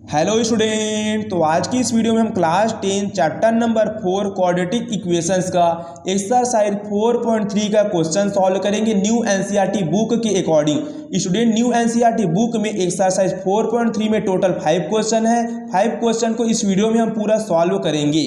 Hello student. तो आज की इस वीडियो में हम class 10 chapter number 4 quadratic equations का एक्सरसाइज 4.3 का क्वेश्चन सॉल्व करेंगे न्यू एनसीईआरटी बुक के according. Student new NCERT book में एक्सरसाइज 4.3 में टोटल 5 क्वेश्चन है। 5 क्वेश्चन को इस वीडियो में हम पूरा सॉल्व करेंगे।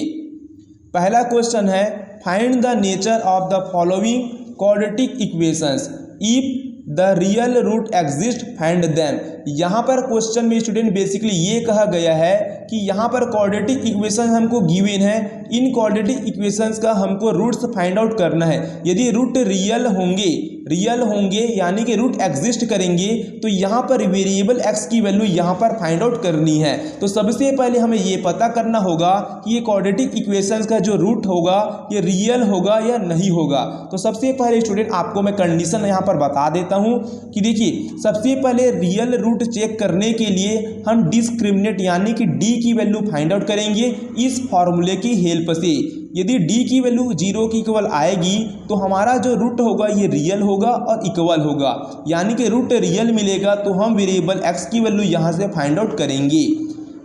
पहला क्वेश्चन है find the nature of the following quadratic equations if the real root exist find them. यहाँ पर क्वेश्चन में स्टूडेंट बेसिकली ये कहा गया है कि यहाँ पर क्वाड्रेटिक इक्वेशन हमको गिवन है, इन क्वाड्रेटिक इक्वेशंस का हमको रूट्स फाइंड आउट करना है। यदि रूट रियल होंगे यानी कि रूट एग्जिस्ट करेंगे तो यहाँ पर वेरिएबल एक्स की वैल्यू यहाँ पर फाइंड आउट करनी है। तो सबसे पहले हमें ये पता करना होगा कि ये क्वाड्रेटिक इक्वेशंस का जो रूट होगा ये रियल होगा या नहीं होगा। तो सबसे पहले स्टूडेंट आपको मैं कंडीशन यहाँ पर बता देता हूँ कि देखिए, सबसे पहले रियल रूट चेक करने के लिए हम डिस्क्रिमिनेट यानी कि डी की वैल्यू फाइंड आउट करेंगे इस फॉर्मूले की हेल्प से। यदि डी की वैल्यू 0 की इक्वल आएगी तो हमारा जो रूट होगा ये रियल होगा और इक्वल होगा, यानी कि रूट रियल मिलेगा तो हम वेरिएबल एक्स की वैल्यू यहाँ से फाइंड आउट करेंगे।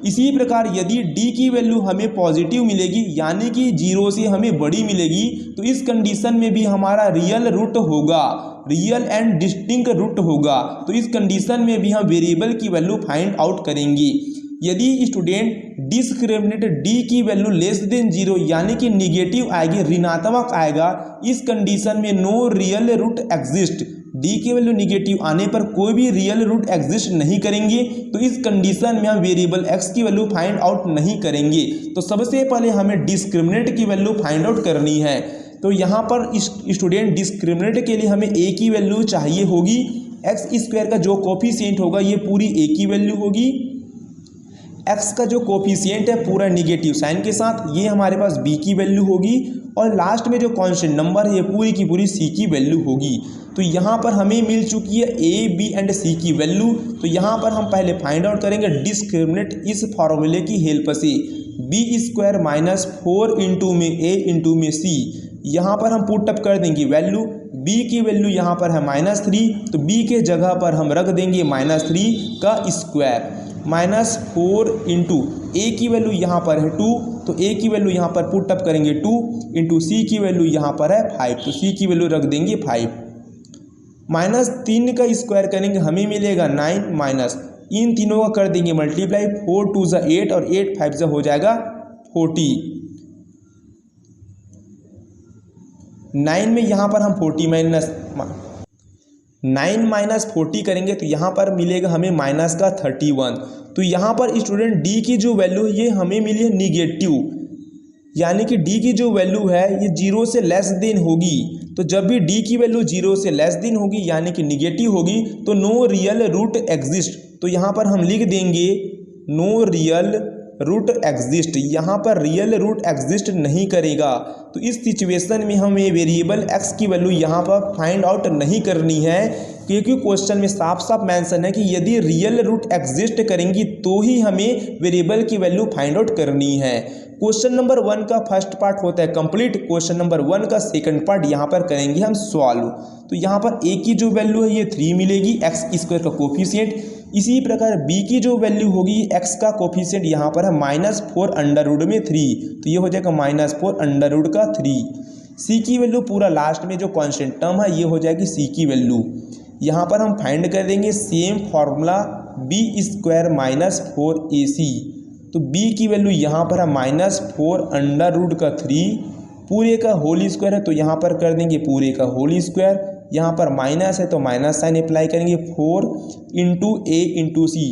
इसी प्रकार यदि d की वैल्यू हमें पॉजिटिव मिलेगी यानी कि 0 से हमें बड़ी मिलेगी तो इस कंडीशन में भी हमारा रियल रूट होगा, रियल एंड डिस्टिंक्ट रूट होगा। तो इस कंडीशन में भी हम वेरिएबल की वैल्यू फाइंड आउट करेंगे। यदि स्टूडेंट डिस्क्रिमिनेट d की वैल्यू लेस देन 0 यानी कि निगेटिव आएगी, ऋणात्मक आएगा, इस कंडीशन में no real root exist. D की वैल्यू निगेटिव आने पर कोई भी रियल रूट एग्जिस्ट नहीं करेंगे तो इस कंडीशन में हम वेरिएबल एक्स की वैल्यू फाइंड आउट नहीं करेंगे। तो सबसे पहले हमें डिस्क्रिमिनेट की वैल्यू फाइंड आउट करनी है। तो यहाँ पर स्टूडेंट डिस्क्रिमिनेट के लिए हमें ए की वैल्यू चाहिए होगी। एक्स स्क्वायर का जो कोफिशिएंट होगा ये पूरी ए की वैल्यू होगी। एक्स का जो कोफिशिएंट है पूरा निगेटिव साइन के साथ, ये हमारे पास बी की वैल्यू होगी। और लास्ट में जो कांस्टेंट नंबर है ये पूरी की पूरी सी की वैल्यू होगी। तो यहाँ पर हमें मिल चुकी है ए बी एंड सी की वैल्यू। तो यहाँ पर हम पहले फाइंड आउट करेंगे डिस्क्रिमिनेट इस फॉर्मूले की हेल्प से। बी स्क्वायर माइनस 4 इंटू में ए इंटू में सी, यहाँ पर हम पुट अप कर देंगे वैल्यू। b की वैल्यू यहाँ पर है -3 तो b के जगह पर हम रख देंगे -3 का स्क्वायर, -4 इंटू ए की वैल्यू यहाँ पर है 2 तो ए की वैल्यू यहाँ पर पुट अप करेंगे 2 इंटू सी की वैल्यू यहाँ पर है 5 तो सी की वैल्यू रख देंगे 5। -3 का स्क्वायर करेंगे हमें मिलेगा 9 माइनस इन तीनों का कर देंगे मल्टीप्लाई, 4 2 ज़ा 8 और 8 5 ज़ा हो जाएगा 40। 9 में यहाँ पर हम 9 माइनस 40 करेंगे तो यहाँ पर मिलेगा हमें माइनस का 31। तो यहाँ पर स्टूडेंट डी की जो वैल्यू है ये हमें मिली है निगेटिव, यानी कि डी की जो वैल्यू है ये 0 से लेस देन होगी। तो जब भी डी की वैल्यू 0 से लेस देन होगी यानी कि निगेटिव होगी तो नो रियल रूट एग्जिस्ट। तो यहाँ पर हम लिख देंगे नो रियल रूट एग्जिस्ट, यहाँ पर रियल रूट एग्जिस्ट नहीं करेगा। तो इस सिचुएशन में हमें वेरिएबल एक्स की वैल्यू यहाँ पर फाइंड आउट नहीं करनी है, क्योंकि क्वेश्चन में साफ साफ मेंशन है कि यदि रियल रूट एग्जिस्ट करेंगी तो ही हमें वेरिएबल की वैल्यू फाइंड आउट करनी है। क्वेश्चन नंबर 1 का फर्स्ट पार्ट होता है कंप्लीट, क्वेश्चन नंबर 1 का सेकंड पार्ट यहाँ पर करेंगे हम सॉल्व। तो यहाँ पर ए की जो वैल्यू है ये 3 मिलेगी, एक्स स्क्वायर का कोफिशिएंट। इसी प्रकार बी की जो वैल्यू होगी एक्स का कोफिशिएंट यहाँ पर है -4 अंडर रूट में 3 तो ये हो जाएगा -4 अंडर रूट का 3। सी की वैल्यू पूरा लास्ट में जो कांस्टेंट टर्म है ये हो जाएगी सी की वैल्यू। यहाँ पर हम फाइंड कर देंगे same formula B square -4 AC। तो b की वैल्यू यहाँ पर है -4 अंडर रूट का 3, पूरे का होल स्क्वायर है तो यहाँ पर कर देंगे पूरे का होल स्क्वायर। यहाँ पर माइनस है तो माइनस साइन अप्लाई करेंगे 4 इंटू ए इंटू सी।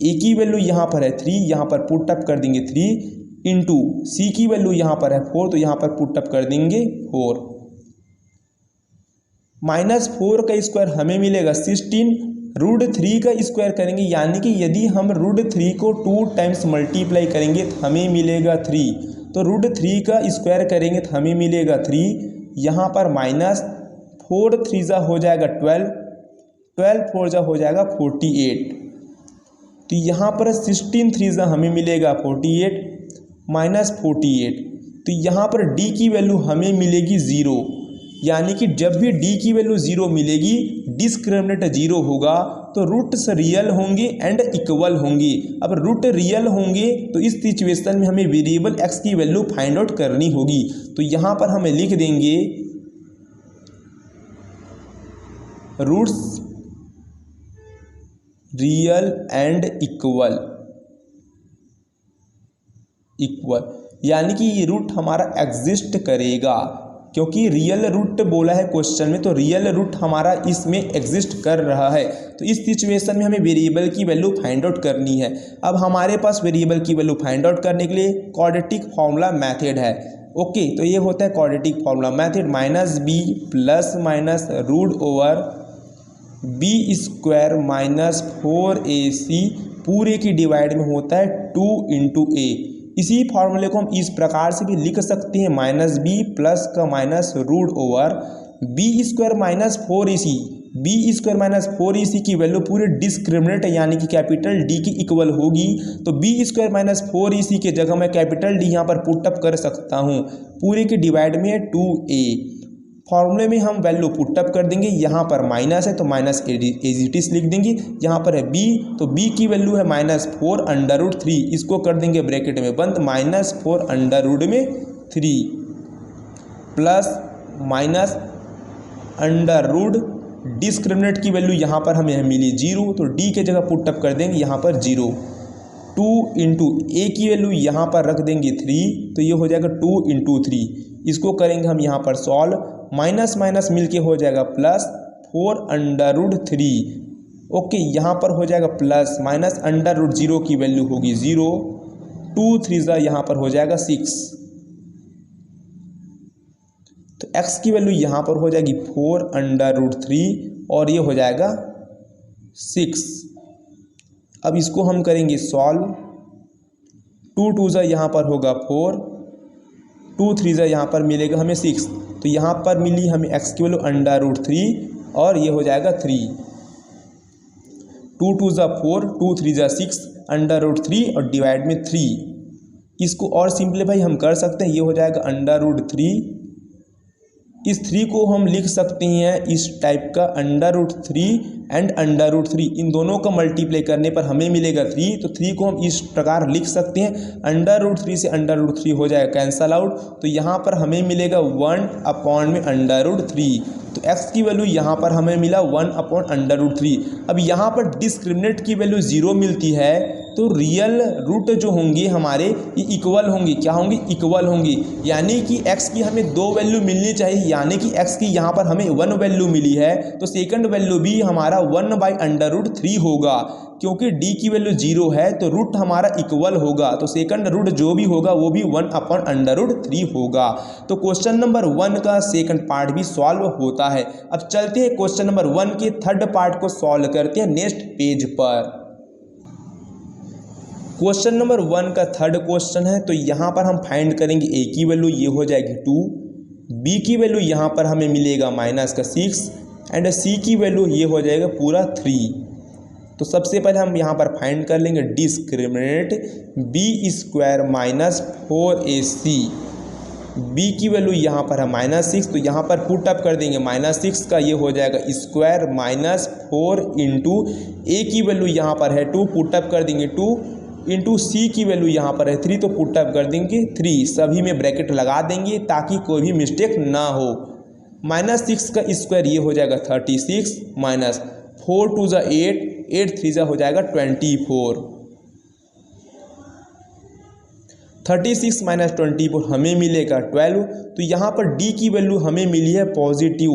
ए की वैल्यू यहाँ पर है 3, यहाँ पर पुट अप कर देंगे 3 इंटू सी की वैल्यू यहाँ पर है 4 तो यहाँ पर पुट अप कर देंगे 4। -4 का स्क्वायर हमें मिलेगा 16, √3 का स्क्वायर करेंगे यानी कि यदि हम √3 को 2 टाइम्स मल्टीप्लाई करेंगे तो हमें मिलेगा 3, तो √3 का स्क्वायर करेंगे तो हमें मिलेगा 3। यहाँ पर -4 3 ज़ा हो जाएगा 12, 12 4 ज़ा हो जाएगा 48। तो यहाँ पर 16 3 ज़ा हमें मिलेगा 48 -48। तो यहाँ पर d की वैल्यू हमें मिलेगी 0, यानी कि जब भी डी की वैल्यू 0 मिलेगी, डिस्क्रिमिनेंट 0 होगा, तो रूट्स रियल होंगे एंड इक्वल होंगे। अब रूट रियल होंगे तो इस सिचुएशन में हमें वेरिएबल एक्स की वैल्यू फाइंड आउट करनी होगी। तो यहाँ पर हमें लिख देंगे रूट्स रियल एंड इक्वल, यानी कि ये रूट हमारा एग्जिस्ट करेगा, क्योंकि रियल रूट बोला है क्वेश्चन में, तो रियल रूट हमारा इसमें एग्जिस्ट कर रहा है। तो इस सिचुएशन में हमें वेरिएबल की वैल्यू फाइंड आउट करनी है। अब हमारे पास वेरिएबल की वैल्यू फाइंड आउट करने के लिए क्वाड्रेटिक फार्मूला मेथड है। ओके, तो ये होता है quadratic formula method, minus B plus minus root over B square minus 4ac पूरे की डिवाइड में होता है 2 इंटू ए। इसी फार्मूले को हम इस प्रकार से भी लिख सकते हैं, माइनस बी प्लस का minus root over B square minus 4ac। B square minus 4ac की वैल्यू पूरे डिस्क्रिमिनेंट यानी कि कैपिटल डी की इक्वल होगी, तो बी स्क्वायर माइनस 4ac के जगह मैं कैपिटल डी यहाँ पर पुटअप कर सकता हूँ। पूरे के डिवाइड में है 2a। फॉर्मूले में हम वैल्यू पुटअप कर देंगे, यहाँ पर माइनस है तो माइनस एजिटिस लिख देंगे, यहाँ पर है b तो b की वैल्यू है -4 अंडर रूट 3, इसको कर देंगे ब्रैकेट में बंद, -4 अंडर रूट में 3 plus minus under root discriminant की वैल्यू यहाँ पर हमें मिली 0, तो d के जगह पुटअप कर देंगे यहाँ पर 0। 2 इंटू ए की वैल्यू यहाँ पर रख देंगे 3, तो ये हो जाएगा 2 इंटू 3। इसको करेंगे हम यहाँ पर सॉल्व, माइनस माइनस मिलके हो जाएगा प्लस 4 अंडर रूट 3। ओके, यहाँ पर हो जाएगा प्लस माइनस अंडर रूट 0 की वैल्यू होगी 0, 2 3 यहाँ पर हो जाएगा 6, तो x की वैल्यू यहाँ पर हो जाएगी 4 अंडर रूट 3 और ये हो जाएगा 6। अब इसको हम करेंगे सॉल्व, 2 2 यहाँ पर होगा 4, 2 3 यहाँ पर मिलेगा हमें 6, तो यहाँ पर मिली हमें x की वैल्यू अंडर रूट 3 और ये हो जाएगा 3। 2 2 4, 2 3 6 अंडर रूट 3 और डिवाइड में 3। इसको और सिंपलीफाई हम कर सकते हैं, ये हो जाएगा अंडर रूट 3। इस 3 को हम लिख सकते हैं इस टाइप का, under root 3 and under root 3, इन दोनों का मल्टीप्लाई करने पर हमें मिलेगा 3, तो 3 को हम इस प्रकार लिख सकते हैं, अंडर रूट 3 से अंडर रूट 3 हो जाएगा कैंसल आउट, तो यहाँ पर हमें मिलेगा 1 अपॉन में अंडर रूट 3, तो x की वैल्यू यहाँ पर हमें मिला 1 अपॉन अंडर रूट 3। अब यहाँ पर डिस्क्रिमिनेंट की वैल्यू 0 मिलती है, तो रियल रूट जो होंगे हमारे ये इक्वल होंगे, क्या होंगे, इक्वल होंगे, यानी कि x की हमें 2 वैल्यू मिलनी चाहिए, यानी कि x की यहाँ पर हमें 1 वैल्यू मिली है, तो सेकंड वैल्यू भी हमारा 1 बाई अंडर रूट 3 होगा, क्योंकि d की वैल्यू 0 है तो रूट हमारा इक्वल होगा, तो सेकंड रूट जो भी होगा वो भी 1 अपॉन अंडर रूट 3 होगा। तो क्वेश्चन नंबर 1 का सेकंड पार्ट भी सॉल्व होता है। अब चलते हैं क्वेश्चन नंबर 1 के थर्ड पार्ट को सॉल्व करते हैं नेक्स्ट पेज पर। क्वेश्चन नंबर 1 का थर्ड क्वेश्चन है, तो यहाँ पर हम फाइंड करेंगे a की वैल्यू, ये हो जाएगी 2, b की वैल्यू यहाँ पर हमें मिलेगा -6 एंड c की वैल्यू ये हो जाएगा पूरा 3। तो सबसे पहले हम यहाँ पर फाइंड कर लेंगे discriminant B square minus 4ac, b की वैल्यू यहाँ पर है -6, तो यहाँ पर पुट अप कर देंगे, -6 का ये हो जाएगा स्क्वायर माइनस 4 इंटू ए की वैल्यू यहाँ पर है 2, पुट अप कर देंगे 2 इंटू सी की वैल्यू यहाँ पर है 3, तो पुट अप कर देंगे 3, सभी में ब्रैकेट लगा देंगे ताकि कोई भी मिस्टेक ना हो। -6 का स्क्वायर ये हो जाएगा 36 माइनस 4 2 8, 8 3 हो जाएगा 24, 36 माइनस 24 हमें मिलेगा 12। तो यहाँ पर d की वैल्यू हमें मिली है पॉजिटिव।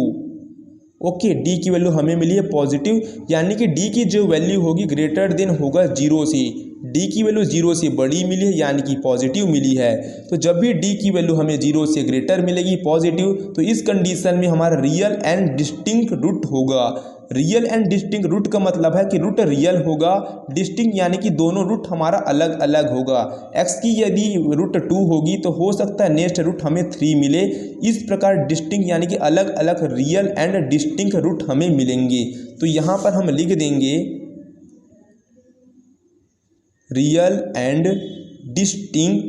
ओके, d की वैल्यू हमें मिली है पॉजिटिव, यानी कि d की जो वैल्यू होगी ग्रेटर देन होगा 0 से, d की वैल्यू 0 से बड़ी मिली है यानी कि पॉजिटिव मिली है। तो जब भी d की वैल्यू हमें 0 से ग्रेटर मिलेगी पॉजिटिव, तो इस कंडीशन में हमारा रियल एंड डिस्टिंक्ट रूट होगा। रियल एंड डिस्टिंक्ट रूट का मतलब है कि रूट रियल होगा, डिस्टिंक्ट यानी कि दोनों रूट हमारा अलग अलग होगा। x की यदि रूट 2 होगी तो हो सकता है नेक्स्ट रूट हमें 3 मिले। इस प्रकार डिस्टिंक्ट यानी कि अलग अलग रियल एंड डिस्टिंक्ट रूट हमें मिलेंगे। तो यहाँ पर हम लिख देंगे real and distinct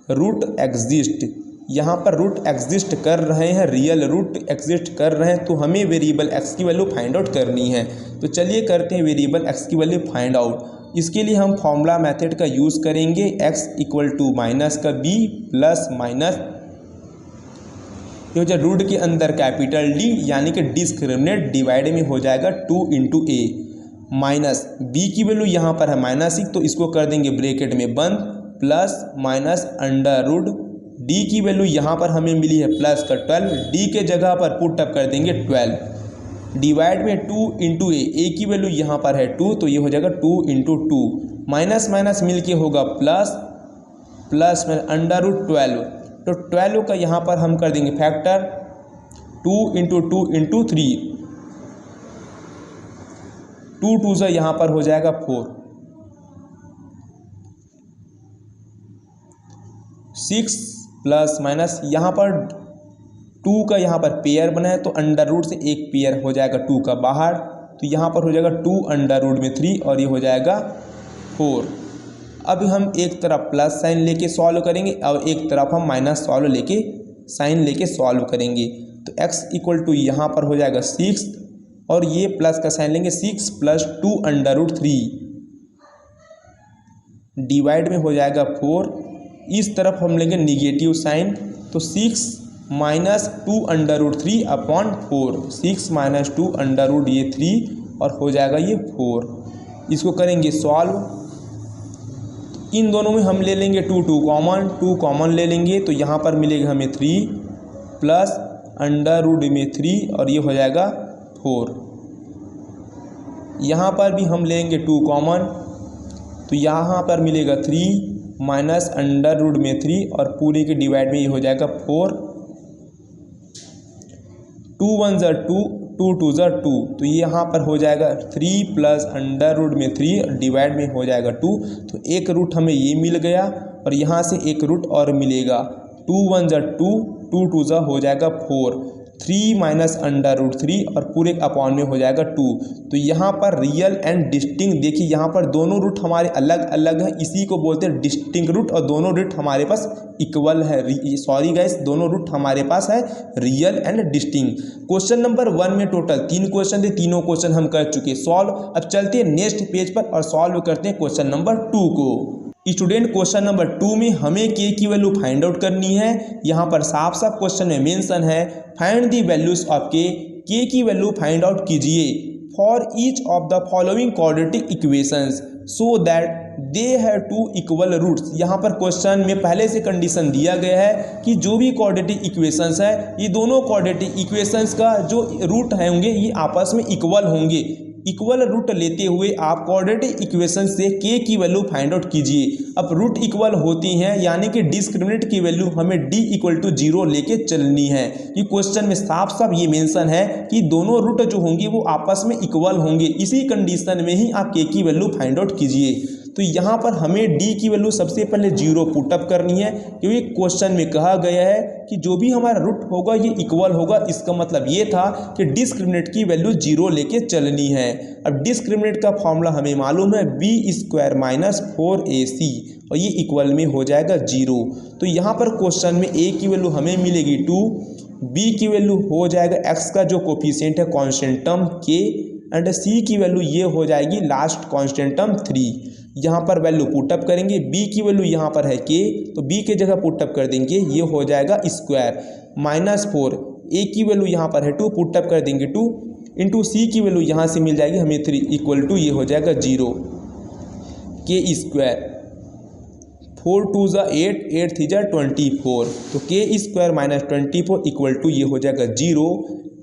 root exist, यहाँ पर रूट एग्जिस्ट कर रहे हैं, रियल रूट एग्जिस्ट कर रहे हैं, तो हमें वेरिएबल एक्स की वैल्यू फाइंड आउट करनी है। तो चलिए करते हैं वेरिएबल एक्स की वैल्यू फाइंड आउट। इसके लिए हम फॉर्मूला मेथड का यूज़ करेंगे, एक्स इक्वल टू माइनस का बी प्लस माइनस ये हो जाए रूट के अंदर कैपिटल डी यानी कि डिस्क्रिमिनेट डिवाइड में हो जाएगा 2 इंटू ए माइनस बी की वैल्यू यहाँ पर है -6 तो इसको कर देंगे ब्रैकेट में बंद plus minus under root D की वैल्यू यहाँ पर हमें मिली है प्लस का 12 डी के जगह पर पुट अप कर देंगे 12 डिवाइड में 2 इंटू ए की वैल्यू यहाँ पर है 2 तो ये हो जाएगा 2 इंटू 2 माइनस माइनस मिल के होगा प्लस प्लस में अंडर रूट 12 तो 12 का यहाँ पर हम कर देंगे फैक्टर 2 इंटू 2 इंटू 3 2 2 से यहाँ पर हो जाएगा 4 6 प्लस माइनस यहाँ पर 2 का यहाँ पर पेयर बना है तो अंडर रूट से एक पेयर हो जाएगा 2 का बाहर तो यहाँ पर हो जाएगा 2 अंडर रूट में 3 और ये हो जाएगा 4। अब हम एक तरफ प्लस साइन लेके सॉल्व करेंगे और एक तरफ हम माइनस साइन लेके सॉल्व करेंगे। तो x इक्वल टू यहाँ पर हो जाएगा 6 और ये प्लस का साइन लेंगे 6 प्लस 2 अंडर रूट 3 डिवाइड में हो जाएगा 4। इस तरफ हम लेंगे निगेटिव साइन तो 6 minus 2 under root 3 upon 4 6 minus 2 under root ये 3 और हो जाएगा ये 4। इसको करेंगे सॉल्व। इन दोनों में हम ले लेंगे 2 कॉमन ले लेंगे तो यहाँ पर मिलेगा हमें 3 प्लस अंडर रूट में 3 और ये हो जाएगा 4। यहाँ पर भी हम लेंगे 2 कॉमन तो यहाँ पर मिलेगा 3 माइनस अंडर रूट में 3 और पूरे के डिवाइड में ये हो जाएगा 4 2 1 ज़ा 2 2 2 ज़ा 2 तो ये यहाँ पर हो जाएगा 3 प्लस अंडर रूट में 3 डिवाइड में हो जाएगा 2 तो एक रूट हमें ये मिल गया और यहाँ से एक रूट और मिलेगा 2 1 ज़ा 2 2 2 ज़ा हो जाएगा 4 3 माइनस अंडर रूट 3 और पूरे अपॉन में हो जाएगा 2। तो यहाँ पर रियल एंड डिस्टिंक्ट देखिए यहाँ पर दोनों रूट हमारे अलग अलग हैं इसी को बोलते हैं डिस्टिंक्ट रूट और दोनों रूट हमारे पास इक्वल है। सॉरी गाइस दोनों रूट हमारे पास है real and distinct. Question number 1 में टोटल 3 क्वेश्चन थे, तीनों क्वेश्चन हम कर चुके सॉल्व। अब चलते हैं नेक्स्ट पेज पर और सॉल्व करते हैं क्वेश्चन नंबर 2 को। स्टूडेंट क्वेश्चन नंबर 2 में हमें के की वैल्यू फाइंड आउट करनी है। यहाँ पर साफ साफ क्वेश्चन में मेंशन है find the values of K की वैल्यू फाइंड आउट कीजिए for each of the following quadratic equations so that they have 2 equal roots. यहाँ पर क्वेश्चन में पहले से कंडीशन दिया गया है कि जो भी क्वाड्रेटिक इक्वेशंस है ये दोनों क्वाड्रेटिक इक्वेशंस का जो रूट होंगे ये आपस में इक्वल होंगे। इक्वल रूट लेते हुए आप क्वाड्रेटिक इक्वेशन से के की वैल्यू फाइंड आउट कीजिए। अब रूट इक्वल होती हैं यानी कि डिस्क्रिमिनेंट की वैल्यू हमें d इक्वल टू 0 लेके चलनी है। ये क्वेश्चन में साफ साफ ये मेंशन है कि दोनों रूट जो होंगे वो आपस में इक्वल होंगे। इसी कंडीशन में ही आप के की वैल्यू फाइंड आउट कीजिए। तो यहाँ पर हमें d की वैल्यू सबसे पहले 0 पुटअप करनी है क्योंकि क्वेश्चन में कहा गया है कि जो भी हमारा रूट होगा ये इक्वल होगा। इसका मतलब ये था कि डिस्क्रिमिनेंट की वैल्यू 0 लेके चलनी है। अब डिस्क्रिमिनेंट का फॉर्मूला हमें मालूम है b² माइनस 4ac और ये इक्वल में हो जाएगा 0। तो यहाँ पर क्वेश्चन में a की वैल्यू हमें मिलेगी 2, b की वैल्यू हो जाएगा x का जो कोफिशिएंट है constant term k and c की वैल्यू ये हो जाएगी लास्ट कांस्टेंट टर्म 3। यहाँ पर वैल्यू पुटअप करेंगे b की वैल्यू यहाँ पर है k तो b के जगह पुटअप कर देंगे ये हो जाएगा स्क्वायर माइनस 4 a की वैल्यू यहाँ पर है 2 पुटअप कर देंगे 2 इंटू c की वैल्यू यहाँ से मिल जाएगी हमें 3 इक्वल टू ये हो जाएगा 0 k स्क्वायर 4 2 ज़ा 8 8 3 ज़ा 24 तो k square minus 24 equal to ये हो जाएगा 0।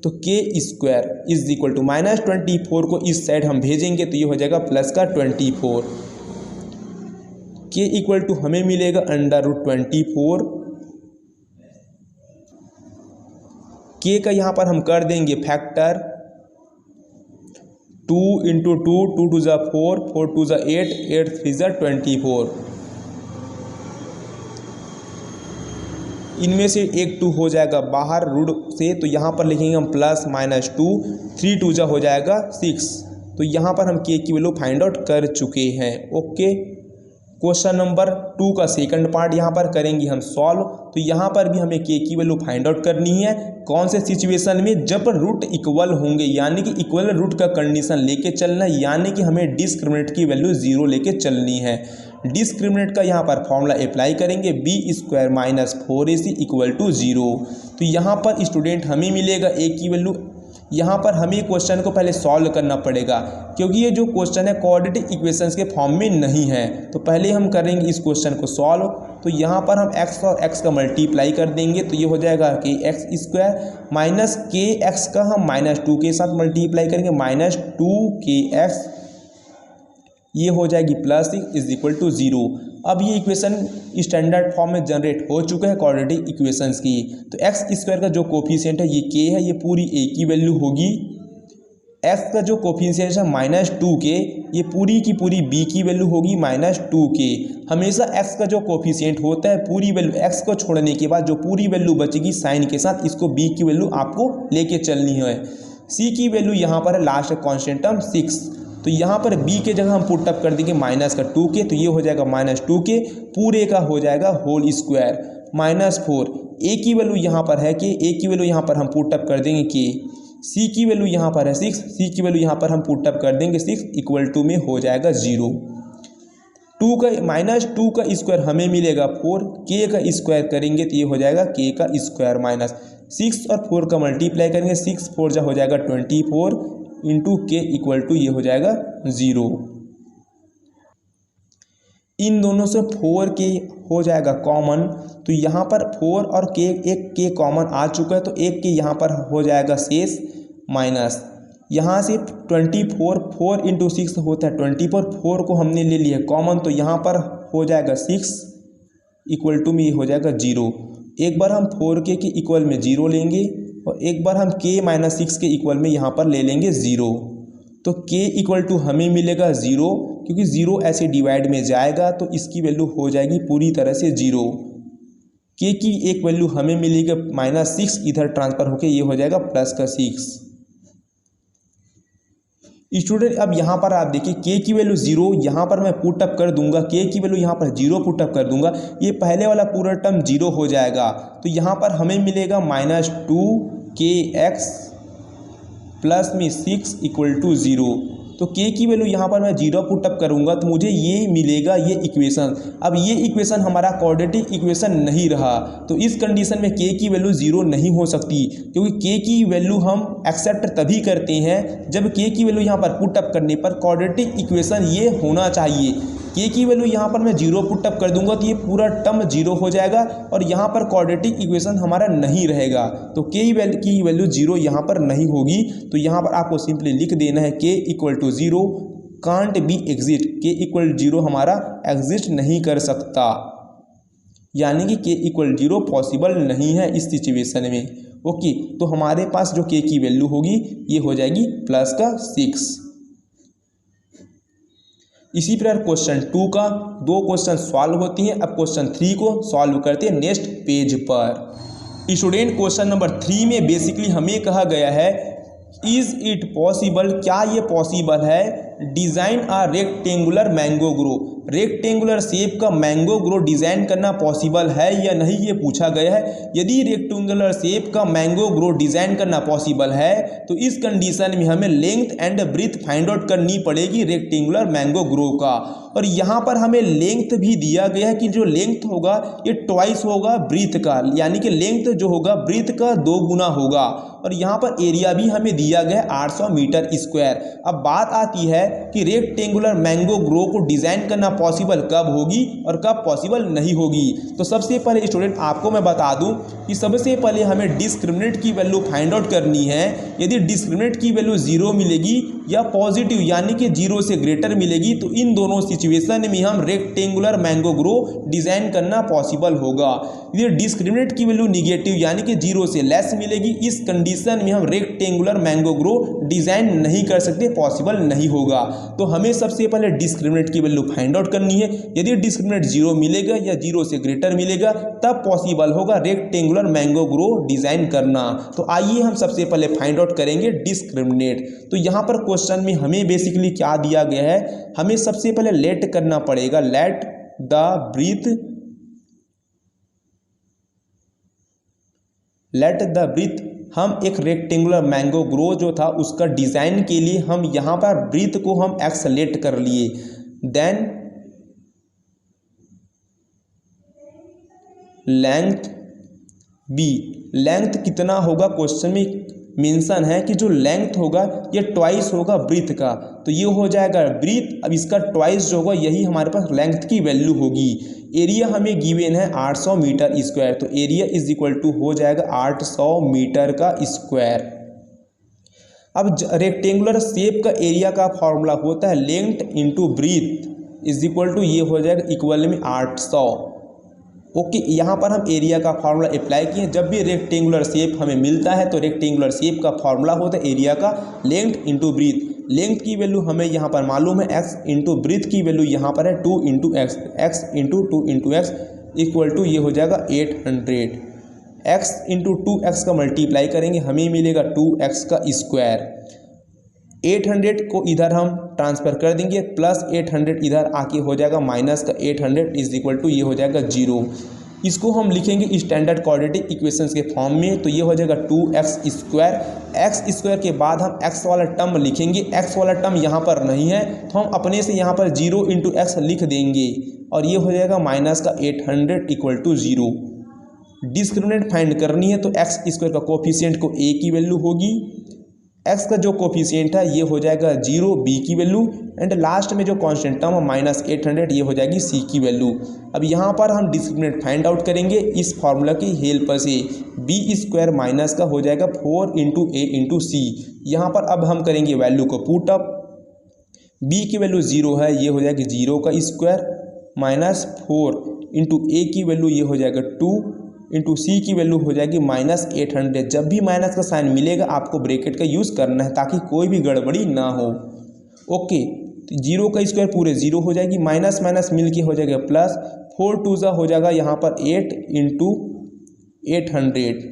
तो K square is equal to minus 24 को इस साइड हम भेजेंगे तो ये हो जाएगा प्लस का 24। के इक्वल टू हमें मिलेगा अंडर रूट 24। के का यहाँ पर हम कर देंगे फैक्टर 2 इंटू 2 2 2 ज़ा 4 4 2 ज़ा 8 8 3 ज़ा 24। इनमें से एक 2 हो जाएगा बाहर रूट से तो यहाँ पर लिखेंगे हम प्लस माइनस 2 3 2 जा हो जाएगा 6। तो यहाँ पर हम के की वैल्यू फाइंड आउट कर चुके हैं। ओके क्वेश्चन नंबर 2 का सेकंड पार्ट यहाँ पर करेंगे हम सॉल्व। तो यहाँ पर भी हमें के की वैल्यू फाइंड आउट करनी है। कौन से सिचुएशन में, जब रूट इक्वल होंगे, यानी कि इक्वल रूट का कंडीशन लेके चलना है, यानी कि हमें डिस्क्रिमिनेंट की वैल्यू 0 लेके चलनी है। डिस्क्रिमिनेंट का यहाँ पर फॉर्मूला अप्लाई करेंगे, b² minus 4ac equal to 0। तो यहाँ पर स्टूडेंट हमें मिलेगा a की वैल्यू। यहाँ पर हमें क्वेश्चन को पहले सॉल्व करना पड़ेगा, क्योंकि ये जो क्वेश्चन है क्वाड्रेटिक इक्वेशंस के फॉर्म में नहीं है। तो पहले हम करेंगे इस क्वेश्चन को सॉल्व। तो यहाँ पर हम x और x का मल्टीप्लाई कर देंगे, तो ये हो जाएगा कि x² माइनस kx का हम -2 के साथ मल्टीप्लाई करेंगे, -2kx, ये हो जाएगी +6 इज इक्वल टू 0। अब ये इक्वेशन स्टैंडर्ड फॉर्म में जनरेट हो चुका है क्वाड्रेटिक इक्वेशंस की। तो x² का जो कोफिशिएंट है ये k है, ये पूरी a की वैल्यू होगी। x का जो कोफिशिएंट है -2k, ये पूरी की पूरी b की वैल्यू होगी -2k। हमेशा x का जो कोफिशिएंट होता है पूरी वैल्यू, x को छोड़ने के बाद जो पूरी वैल्यू बचेगी साइन के साथ, इसको b की वैल्यू आपको लेके चलनी है। c की वैल्यू यहाँ पर है लास्ट कॉन्स्टेंट टर्म 6। तो यहाँ पर b के जगह हम पुट अप कर देंगे -2k, तो ये हो जाएगा -2k पूरे का हो जाएगा होल स्क्वायर -4। a की वैल्यू यहाँ पर है कि a की वैल्यू यहाँ पर हम पुट अप कर देंगे k, c की वैल्यू यहाँ पर है 6, c की वैल्यू यहाँ पर हम पुट अप कर देंगे 6 इक्वल टू में हो जाएगा 0। 2 का -2 का स्क्वायर हमें मिलेगा 4, k का स्क्वायर करेंगे तो ये हो जाएगा k का स्क्वायर माइनस 6 और 4 का मल्टीप्लाई करेंगे, 6 4 जा हो जाएगा 24 इंटू के इक्वल टू ये हो जाएगा 0। इन दोनों से 4k हो जाएगा कॉमन, तो यहाँ पर 4 और k, एक k कॉमन आ चुका है, तो एक k यहाँ पर हो जाएगा शेष माइनस यहाँ से 24, 4 इंटू 6 होता है 24, 4 को हमने ले लिया कॉमन, तो यहाँ पर हो जाएगा 6 इक्वल टू में ये हो जाएगा 0। एक बार हम 4k के इक्वल में 0 लेंगे और एक बार हम k -6 के इक्वल में यहाँ पर ले लेंगे 0। तो k इक्वल टू हमें मिलेगा 0, क्योंकि 0 ऐसे डिवाइड में जाएगा तो इसकी वैल्यू हो जाएगी पूरी तरह से 0। k की एक वैल्यू हमें मिलेगी -6, इधर ट्रांसफर होके ये हो जाएगा +6। स्टूडेंट अब यहाँ पर आप देखिए k की वैल्यू 0, यहाँ पर मैं पुट अप कर दूंगा, k की वैल्यू यहाँ पर 0 पुट अप कर दूंगा, ये पहले वाला पूरा टर्म 0 हो जाएगा। तो यहाँ पर हमें मिलेगा -2kx प्लस में 6 इक्वल टू 0। तो k की वैल्यू यहाँ पर मैं 0 पुट अप करूँगा तो मुझे ये मिलेगा, ये इक्वेशन। अब ये इक्वेशन हमारा क्वाड्रेटिक इक्वेशन नहीं रहा, तो इस कंडीशन में k की वैल्यू 0 नहीं हो सकती, क्योंकि k की वैल्यू हम एक्सेप्ट तभी करते हैं जब k की वैल्यू यहाँ पर पुट अप करने पर क्वाड्रेटिक इक्वेशन ये होना चाहिए। k की वैल्यू यहाँ पर मैं 0 पुट अप कर दूंगा तो ये पूरा टर्म 0 हो जाएगा और यहाँ पर क्वाड्रेटिक इक्वेशन हमारा नहीं रहेगा। तो k की वैल्यू 0 यहाँ पर नहीं होगी, तो यहाँ पर आपको सिंपली लिख देना है k equal to 0 can't be exist, k equal 0 हमारा एग्जिस्ट नहीं कर सकता, यानी कि k इक्वल 0 पॉसिबल नहीं है इस सिचुएशन में। ओके, तो हमारे पास जो k की वैल्यू होगी ये हो जाएगी +6। इसी प्रकार क्वेश्चन 2 का 2 क्वेश्चन सॉल्व होती हैं। अब क्वेश्चन 3 को सॉल्व करते हैं नेक्स्ट पेज पर। स्टूडेंट क्वेश्चन नंबर 3 में बेसिकली हमें कहा गया है इज इट पॉसिबल, क्या ये पॉसिबल है, design a rectangular mango grove, rectangular shape का मैंगो ग्रो डिज़ाइन करना पॉसिबल है या नहीं, ये पूछा गया है। यदि रेक्टेंगुलर शेप का मैंगो ग्रो डिज़ाइन करना पॉसिबल है तो इस कंडीशन में हमें length and breadth find out करनी पड़ेगी रेक्टेंगुलर मैंगो ग्रो का। और यहाँ पर हमें लेंथ भी दिया गया है कि जो लेंथ होगा ये ट्वाइस होगा ब्रीथ का, यानी कि लेंथ जो होगा ब्रीथ का 2 गुना होगा। और यहाँ पर एरिया भी हमें दिया गया है 800 मीटर स्क्वायर। अब बात आती है कि रेक्टेंगुलर मैंगो ग्रो को डिज़ाइन करना पॉसिबल कब होगी और कब पॉसिबल नहीं होगी। तो सबसे पहले स्टूडेंट आपको मैं बता दूं कि सबसे पहले हमें डिस्क्रिमिनेंट की वैल्यू फाइंड आउट करनी है। यदि डिस्क्रिमिनेंट की वैल्यू 0 मिलेगी या पॉजिटिव यानी कि 0 से ग्रेटर मिलेगी तो इन दोनों सिचुएशन में हम रेक्टेंगुलर मैंगो ग्रो डिज़ाइन करना पॉसिबल होगा। यदि डिस्क्रिमिनेंट की वैल्यू निगेटिव यानी कि 0 से लेस मिलेगी, इस कंडीशन में हम रेक्टेंगुलर मैंगो ग्रो डिज़ाइन नहीं कर सकते, पॉसिबल नहीं होगा। तो हमें सबसे पहले डिस्क्रिमिनेंट की वैल्यू फाइंड आउट करनी है। यदि डिस्क्रिमिनेंट 0 मिलेगा या 0 से ग्रेटर मिलेगा तब पॉसिबल होगा रेक्टेंगुलर मैंगो ग्रो डिज़ाइन करना। तो आइए हम सबसे पहले फाइंड आउट करेंगे डिस्क्रिमिनेट। तो यहाँ पर क्वेश्चन में हमें बेसिकली क्या दिया गया है, हमें सबसे पहले लेट करना पड़ेगा, लेट द ब्रीथ हम एक रेक्टेंगुलर मैंगो ग्रो जो था उसका डिज़ाइन के लिए हम यहाँ पर ब्रीथ को हम एक्स सेलेक्ट कर लिए। देन लेंथ बी, लेंथ कितना होगा क्वेश्चन में मेंशन है कि जो लेंथ होगा ये ट्वाइस होगा ब्रीथ का, तो ये हो जाएगा ब्रीथ। अब इसका ट्वाइस जो होगा यही हमारे पास लेंथ की वैल्यू होगी। एरिया हमें गिवन है 800 मीटर स्क्वायर, तो एरिया इज इक्वल टू हो जाएगा 800 मीटर का स्क्वायर। अब रेक्टेंगुलर शेप का एरिया का फॉर्मूला होता है length into breadth is equal to ये हो जाएगा इक्वल में 800। ओके, यहाँ पर हम एरिया का फार्मूला अप्लाई किए। जब भी रेक्टेंगुलर शेप हमें मिलता है तो रेक्टेंगुलर शेप का फार्मूला होता है एरिया का लेंथ इंटू ब्रीथ। लेंथ की वैल्यू हमें यहाँ पर मालूम है x इंटू ब्रीथ की वैल्यू यहाँ पर है 2 into X, X into 2 into X equal to ये हो जाएगा 800। x इंटू 2x का मल्टीप्लाई करेंगे हमें मिलेगा 2x का स्क्वायर। 800 को इधर हम ट्रांसफ़र कर देंगे, प्लस 800 इधर आके हो जाएगा माइनस का 800 इज इक्वल टू ये हो जाएगा 0। इसको हम लिखेंगे स्टैंडर्ड क्वाड्रेटिक इक्वेशंस के फॉर्म में, तो ये हो जाएगा 2x स्क्वायर। एक्स स्क्वायर के बाद हम x वाला टर्म लिखेंगे, x वाला टर्म यहाँ पर नहीं है तो हम अपने से यहाँ पर 0 इंटू एक्स लिख देंगे और ये हो जाएगा माइनस का 800 इक्वल टू 0। डिस्क्रिमिनेंट फाइंड करनी है तो एक्स स्क्वायर का कोफिशिएंट को a की वैल्यू होगी, x का जो कोफिशिएंट है ये हो जाएगा 0 b की वैल्यू, एंड लास्ट में जो कांस्टेंट टर्म माइनस 800 ये हो जाएगी c की वैल्यू। अब यहाँ पर हम डिस्क्रिमिनेंट फाइंड आउट करेंगे इस फार्मूला की हेल्प से। b स्क्वायर माइनस का हो जाएगा 4 इंटू a इंटू सी। यहाँ पर अब हम करेंगे वैल्यू को पुट अप। b की वैल्यू 0 है, ये हो जाएगी 0 का स्क्वायर माइनस 4 इंटू a की वैल्यू ये हो जाएगा 2 इंटू सी की वैल्यू हो जाएगी माइनस 800। जब भी माइनस का साइन मिलेगा आपको ब्रैकेट का यूज़ करना है ताकि कोई भी गड़बड़ी ना हो। ओके, तो 0 का स्क्वायर पूरे 0 हो जाएगी, माइनस माइनस मिल के हो जाएगा प्लस, 4 2 जा हो जाएगा यहाँ पर 8 इंटू 800,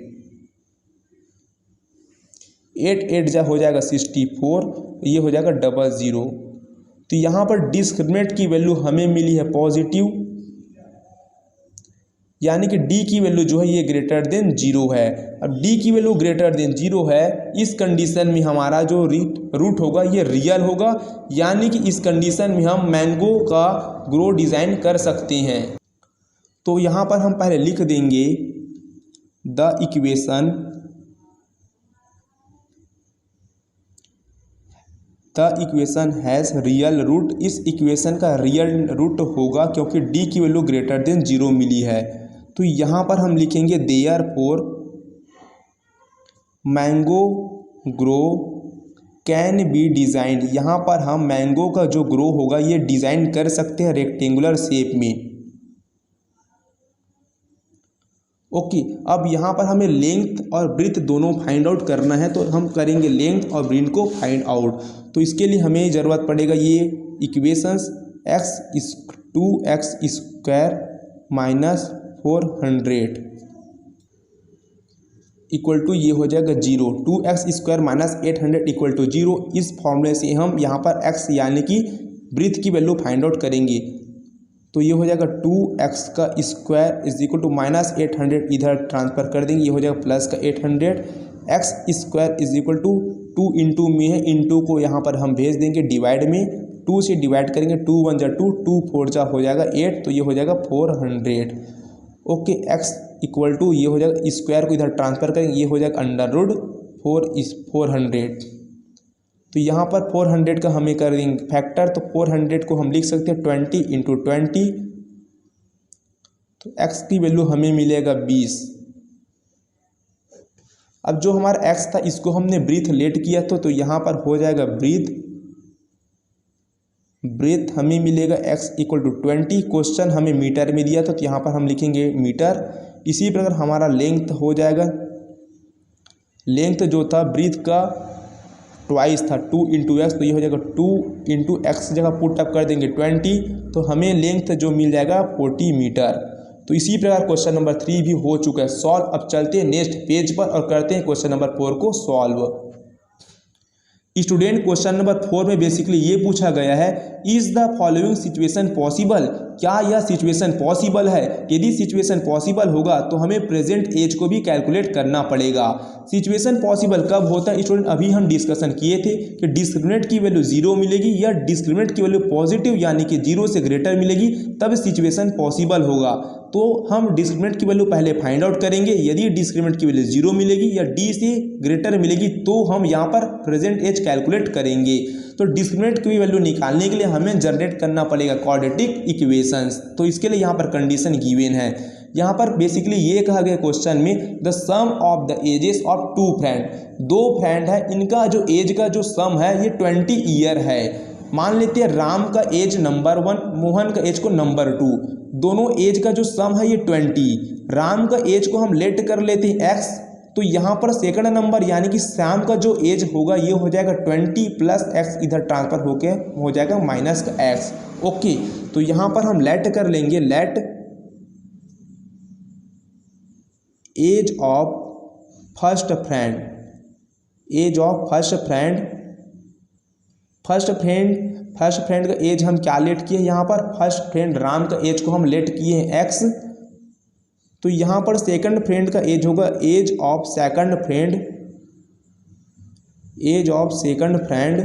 8 8 जा हो जाएगा 64, ये हो जाएगा 00। तो यहाँ पर डिस्क्रिमिनेंट की वैल्यू हमें मिली है पॉजिटिव, यानी कि d की वैल्यू जो है ये ग्रेटर देन 0 है। अब d की वैल्यू ग्रेटर देन 0 है, इस कंडीशन में हमारा जो रूट होगा ये रियल होगा, यानी कि इस कंडीशन में हम मैंगो का ग्रो डिज़ाइन कर सकते हैं। तो यहाँ पर हम पहले लिख देंगे the equation has real root. इस इक्वेशन का रियल रूट होगा क्योंकि d की वैल्यू ग्रेटर देन 0 मिली है। तो यहाँ पर हम लिखेंगे therefore mango grow can be design. यहाँ पर हम मैंगो का जो ग्रो होगा ये डिज़ाइन कर सकते हैं रेक्टेंगुलर शेप में। ओके, अब यहाँ पर हमें लेंथ और ब्रीथ दोनों फाइंड आउट करना है, तो हम करेंगे लेंथ और ब्रीथ को फाइंड आउट। तो इसके लिए हमें ज़रूरत पड़ेगा ये इक्वेशंस x इस 2x square minus 400 equal to ये हो जाएगा 0, 2x square minus 800 equal to 0। इस फॉर्मूले से हम यहाँ पर x यानी कि ब्रीथ की वैल्यू फाइंड आउट करेंगे, तो ये हो जाएगा 2x का square is equal to minus 800 इधर ट्रांसफ़र कर देंगे, ये हो जाएगा प्लस का 800। x square is equal to 2 into में है, इंटू को यहाँ पर हम भेज देंगे डिवाइड में, 2 से डिवाइड करेंगे, 2 1 जा 2, 2 4 जा हो जाएगा 8, तो ये हो जाएगा 400। ओके, x इक्वल टू ये हो जाएगा स्क्वायर को इधर ट्रांसफ़र करेंगे, ये हो जाएगा अंडर रूट 400। तो यहाँ पर 400 का हमें कर देंगे फैक्टर, तो 400 को हम लिख सकते हैं 20 इंटू 20, तो x की वैल्यू हमें मिलेगा 20। अब जो हमारा x था इसको हमने ब्रीथ लेट किया तो यहाँ पर हो जाएगा ब्रीथ हमें मिलेगा x इक्वल टू 20। क्वेश्चन हमें मीटर में दिया था तो यहाँ पर हम लिखेंगे मीटर। इसी प्रकार हमारा लेंथ हो जाएगा, लेंथ जो था ब्रीथ का ट्वाइस था 2 इंटू एक्स, तो ये हो जाएगा 2 इंटू एक्स जगह पुट अप कर देंगे 20, तो हमें लेंथ जो मिल जाएगा 40 मीटर। तो इसी प्रकार क्वेश्चन नंबर 3 भी हो चुका है सॉल्व। अब चलते हैं नेक्स्ट पेज पर और करते हैं क्वेश्चन नंबर 4 को सॉल्व। स्टूडेंट क्वेश्चन नंबर 4 में बेसिकली ये पूछा गया है is the following situation possible, क्या यह सिचुएशन पॉसिबल है। यदि सिचुएशन पॉसिबल होगा तो हमें प्रेजेंट एज को भी कैलकुलेट करना पड़ेगा। सिचुएशन पॉसिबल कब होता है स्टूडेंट, अभी हम डिस्कशन किए थे कि डिस्क्रिमिनेंट की वैल्यू 0 मिलेगी या डिस्क्रिमिनेंट की वैल्यू पॉजिटिव यानी कि 0 से ग्रेटर मिलेगी तब सिचुएशन पॉसिबल होगा। तो हम डिस्क्रिमिनेंट की वैल्यू पहले फाइंड आउट करेंगे, यदि डिस्क्रिमिनेंट की वैल्यू 0 मिलेगी या डी से ग्रेटर मिलेगी तो हम यहाँ पर प्रेजेंट एज कैलकुलेट करेंगे। तो डिस्क्रिमिनेंट की वैल्यू निकालने के लिए हमें जनरेट करना पड़ेगा क्वाड्रेटिक इक्वेशंस। तो इसके लिए यहाँ पर कंडीशन गिवन है। यहाँ पर बेसिकली ये कहा गया क्वेश्चन में the sum of the ages of two friend, दो फ्रेंड है, इनका जो एज का जो सम है ये 20 ईयर है। मान लेते हैं राम का एज नंबर 1, मोहन का एज को नंबर 2, दोनों एज का जो सम है ये 20। राम का एज को हम लेट कर लेते हैं x, तो यहाँ पर सेकंड नंबर यानी कि श्याम का जो एज होगा ये हो जाएगा 20 प्लस x, इधर ट्रांसफर होके हो जाएगा माइनस का x। ओके, तो यहाँ पर हम लेट कर लेंगे, let age of first friend, age of first friend, first friend का एज हम क्या लेट किए यहाँ पर, फर्स्ट फ्रेंड राम का एज को हम लेट किए हैं x, तो यहाँ पर सेकंड फ्रेंड का एज होगा age of second friend, age of second friend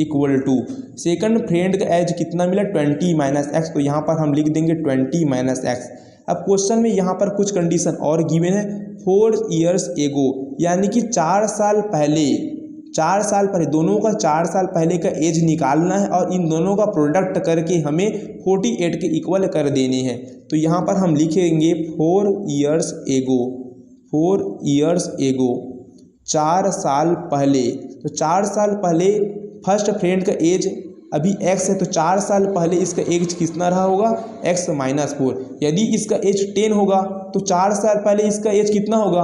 equal to second friend का एज कितना मिला 20 माइनस एक्स, तो यहाँ पर हम लिख देंगे 20 माइनस एक्स। अब क्वेश्चन में यहाँ पर कुछ कंडीशन और गिवन है, 4 इयर्स एगो यानी कि 4 साल पहले, 4 साल पहले, दोनों का 4 साल पहले का एज निकालना है और इन दोनों का प्रोडक्ट करके हमें 48 के इक्वल कर देने हैं। तो यहाँ पर हम लिखेंगे 4 इयर्स एगो, 4 इयर्स एगो, 4 साल पहले। तो 4 साल पहले फर्स्ट फ्रेंड का एज अभी x है, तो 4 साल पहले इसका एज कितना रहा होगा x माइनस 4। यदि इसका एज 10 होगा तो 4 साल पहले इसका एज कितना होगा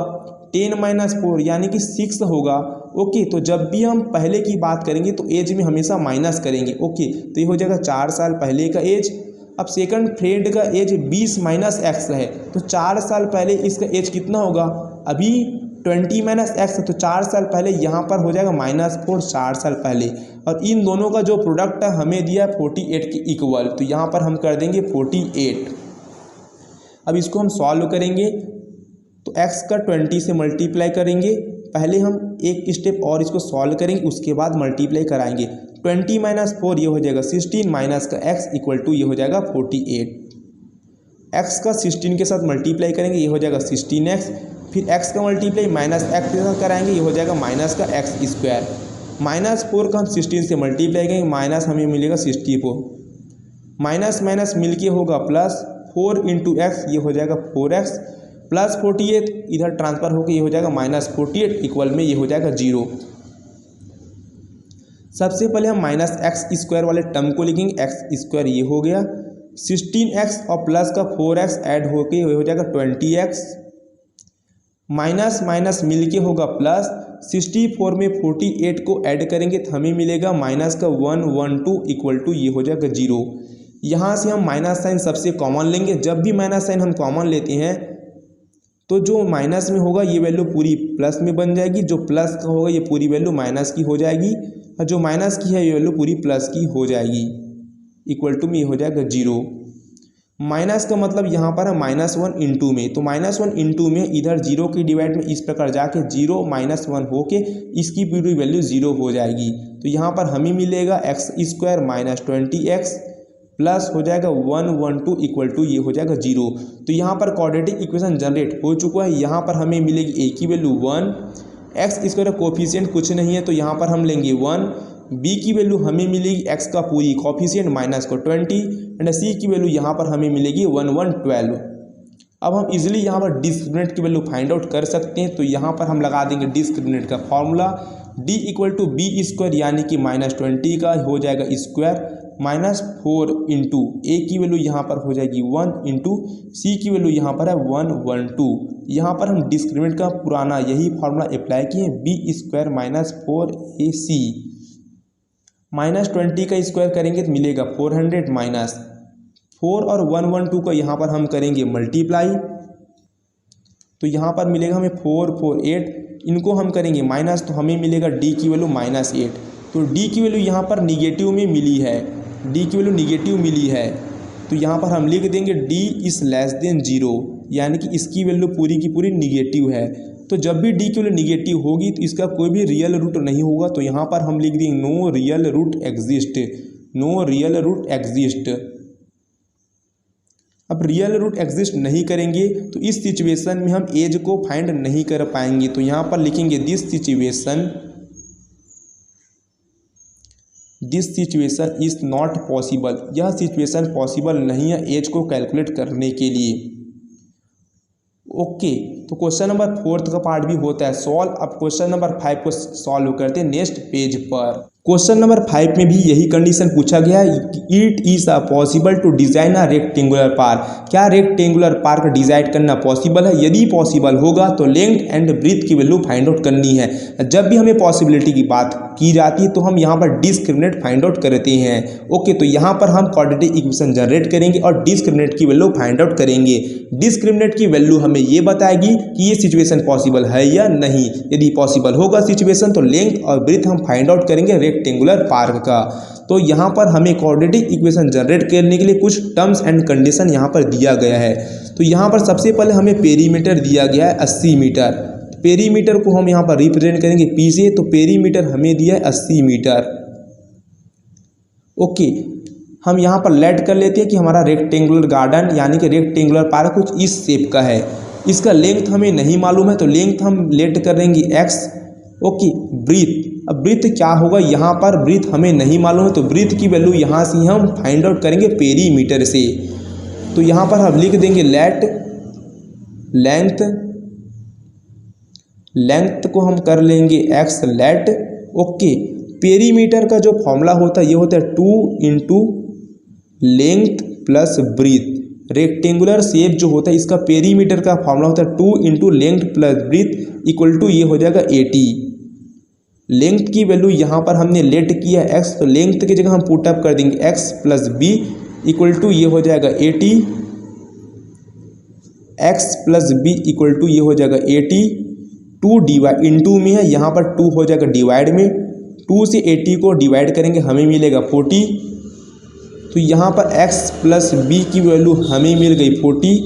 10 माइनस 4 यानी कि 6 होगा। ओके, तो जब भी हम पहले की बात करेंगे तो एज में हमेशा माइनस करेंगे। ओके, तो ये हो जाएगा 4 साल पहले का एज। अब सेकंड फ्रेंड का एज 20 माइनस एक्स है, तो 4 साल पहले इसका एज कितना होगा, अभी 20 माइनस एक्स है, तो 4 साल पहले यहाँ पर हो जाएगा -4 4 साल पहले। और इन दोनों का जो प्रोडक्ट है हमें दिया 48 के इक्वल, तो यहाँ पर हम कर देंगे 48। अब इसको हम सॉल्व करेंगे तो x का 20 से मल्टीप्लाई करेंगे, पहले हम एक स्टेप और इसको सॉल्व करेंगे उसके बाद मल्टीप्लाई कराएंगे। 20 माइनस 4 ये हो जाएगा 16 माइनस का x इक्वल टू ये हो जाएगा 48। x का 16 के साथ मल्टीप्लाई करेंगे ये हो जाएगा 16x, फिर x का मल्टीप्लाई माइनस x के साथ कराएंगे ये हो जाएगा माइनस का x स्क्वायर। -4 का हम 16 से मल्टीप्लाई करेंगे, माइनस हमें मिलेगा 64, माइनस माइनस मिलके होगा प्लस, 4 इंटू एक्स ये हो जाएगा 4x प्लस 48 इधर ट्रांसफर होकर ये हो जाएगा -48 इक्वल में ये हो जाएगा 0। सबसे पहले हम माइनस एक्स स्क्वायर वाले टर्म को लिखेंगे, एक्स स्क्वायर ये हो गया, 16x और प्लस का 4x ऐड होके ये हो जाएगा 20x, माइनस माइनस मिलके होगा प्लस, 64 में 48 को ऐड करेंगे तो हमें मिलेगा माइनस का 112 इक्वल टू ये हो जाएगा 0। यहाँ से हम माइनस साइन सबसे कॉमन लेंगे, जब भी माइनस साइन हम कॉमन लेते हैं तो जो माइनस में होगा ये वैल्यू पूरी प्लस में बन जाएगी, जो प्लस का होगा ये पूरी वैल्यू माइनस की हो जाएगी, और जो माइनस की है ये वैल्यू पूरी प्लस की हो जाएगी, इक्वल टू में ये हो जाएगा 0। माइनस का मतलब यहाँ पर है -1 इंटू में, तो -1 इंटू में इधर 0 की डिवाइड में इस प्रकार जाके 0 -1 होके इसकी पूरी वैल्यू 0 हो जाएगी। तो यहाँ पर हमें मिलेगा x square minus 20x plus हो जाएगा 112 इक्वल टू ये हो जाएगा 0। तो यहाँ पर क्वाड्रेटिक इक्वेशन जनरेट हो चुका है। यहाँ पर हमें मिलेगी a की वैल्यू 1, x स्क्वायर कोफिशिएंट कुछ नहीं है तो यहाँ पर हम लेंगे 1, b की वैल्यू हमें मिलेगी x का पूरी कोफिशिएंट माइनस को 20 एंड c की वैल्यू यहाँ पर हमें मिलेगी 112। अब हम इजीली यहाँ पर डिस्क्रिमिनेंट की वैल्यू फाइंड आउट कर सकते हैं, तो यहाँ पर हम लगा देंगे डिस्क्रिमिनेंट का formula, d equal to B square यानी कि -20 का हो जाएगा स्क्वायर, -4 इंटू ए की वैल्यू यहाँ पर हो जाएगी 1 इंटू सी की वैल्यू यहाँ पर है 112। यहाँ पर हम डिस्क्रिमिनेंट का पुराना यही फार्मूला अप्लाई किए, बी स्क्वायर -4ac, -20 का स्क्वायर करेंगे तो मिलेगा 400 माइनस 4 और 112 का यहाँ पर हम करेंगे मल्टीप्लाई, तो यहाँ पर मिलेगा हमें 4 4 8, इनको हम करेंगे माइनस तो हमें मिलेगा d की वैल्यू -8, तो डी की वैल्यू यहाँ पर निगेटिव में मिली है, डी की वैल्यू निगेटिव मिली है, तो यहाँ पर हम लिख देंगे डी इज़ लेस देन 0, यानी कि इसकी वैल्यू पूरी की पूरी निगेटिव है। तो जब भी डी की वैल्यू निगेटिव होगी तो इसका कोई भी रियल रूट नहीं होगा, तो यहाँ पर हम लिख देंगे no real root exist, no real root exist. अब रियल रूट एग्जिस्ट नहीं करेंगे तो इस सिचुएशन में हम एज को फाइंड नहीं कर पाएंगे, तो यहाँ पर लिखेंगे this situation is not possible, यह सिचुएशन पॉसिबल नहीं है एज को कैलकुलेट करने के लिए। ओके, तो क्वेश्चन नंबर 4 का पार्ट भी होता है सॉल्व। अब क्वेश्चन नंबर 5 को सॉल्व करते हैं नेक्स्ट पेज पर। क्वेश्चन नंबर 5 में भी यही कंडीशन पूछा गया है, it is possible to design a rectangular park, क्या रेक्टेंगुलर पार्क डिजाइन करना पॉसिबल है? यदि पॉसिबल होगा तो लेंथ एंड ब्रीथ की वैल्यू फाइंड आउट करनी है। जब भी हमें पॉसिबिलिटी की बात की जाती है तो हम यहाँ पर डिस्क्रिमिनेंट फाइंड आउट करते हैं। ओके, तो यहाँ पर हम क्वाड्रेटिक इक्वेशन जनरेट करेंगे और डिस्क्रिमिनेंट की वैल्यू फाइंड आउट करेंगे। डिस्क्रिमिनेंट की वैल्यू हमें ये बताएगी कि ये सिचुएशन पॉसिबल है या नहीं। यदि पॉसिबल होगा सिचुएशन तो लेंथ और ब्रीथ हम फाइंड आउट करेंगे रेक्टेंगुलर पार्क का। तो यहाँ पर हमें क्वाड्रेटिक इक्वेशन जनरेट करने के लिए कुछ टर्म्स एंड कंडीशन यहाँ पर दिया गया है। तो यहाँ पर सबसे पहले हमें पेरीमीटर दिया गया है 80 मीटर। पेरीमीटर को हम यहाँ पर रिप्रेजेंट करेंगे पी से, तो पेरीमीटर हमें दिया है 80 मीटर। ओके, हम यहाँ पर लेट कर लेते हैं कि हमारा रेक्टेंगुलर गार्डन यानी कि रेक्टेंगुलर पार्क कुछ इस शेप का है। इसका लेंथ हमें नहीं मालूम है तो लेंथ हम लेट करेंगे x। ओके, ब्रीथ, अब ब्रीथ क्या होगा, यहाँ पर ब्रीथ हमें नहीं मालूम है तो ब्रीथ की वैल्यू यहाँ से हम फाइंड आउट करेंगे पेरीमीटर से। तो यहाँ पर हम लिख देंगे लेट लेंथ को हम कर लेंगे x लेट। ओके, पेरीमीटर का जो फॉर्मूला होता है ये होता है 2 into length plus breadth. Rectangular shape जो होता है इसका पेरीमीटर का फॉर्मूला होता है 2 into length plus breadth equal to ये हो जाएगा 80। लेंथ की वैल्यू यहाँ पर हमने लेट किया है x, तो लेंथ की जगह हम पुट अप कर देंगे x plus B equal to ये हो जाएगा 80। x plus B equal to ये हो जाएगा 80। 2 डिवाइड इंटू में है, यहाँ पर 2 हो जाएगा डिवाइड में। 2 से 80 को डिवाइड करेंगे हमें मिलेगा 40। तो यहाँ पर x प्लस बी की वैल्यू हमें मिल गई 40।